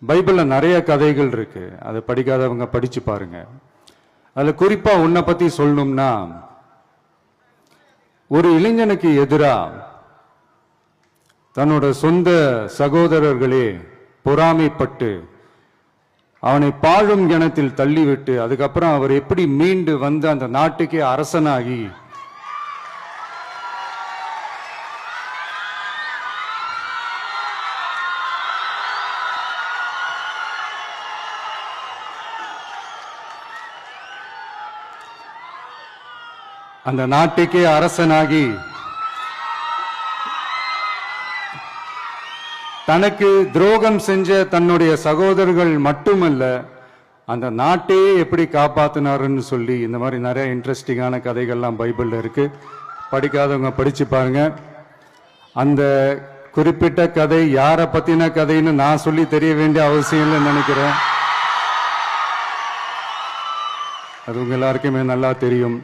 பைபிள்ல நிறைய கதைகள் இருக்கு, அதை படிக்காதவங்க படிச்சு பாருங்க. அதுல குறிப்பா உன்னை பத்தி சொல்லணும்னா, ஒரு இளைஞனுக்கு எதிரா தன்னோட சொந்த சகோதரர்களே பொறாமைப்பட்டு அவனை பாழும் கிணத்தில் தள்ளிவிட்டு அதுக்கப்புறம் அவர் எப்படி மீண்டு வந்து அந்த நாட்டுக்கே அரசனாகி அந்த நாட்டுக்கே அரசனாகி தனக்கு துரோகம் செஞ்ச தன்னுடைய சகோதரர்கள் மட்டுமல்ல, அந்த நாட்டையே எப்படி காப்பாத்தினாருன்னு சொல்லி இந்த மாதிரி நிறைய இன்ட்ரெஸ்டிங்கான கதைகள்லாம் பைபிள்ல இருக்கு. படிக்காதவங்க படிச்சு பாருங்க. அந்த குறிப்பிட்ட கதை யாரை பத்தின கதைன்னு நான் சொல்லி தெரிய வேண்டிய அவசியம் இல்லைன்னு நினைக்கிறேன். அது உங்க எல்லாருக்குமே நல்லா தெரியும்.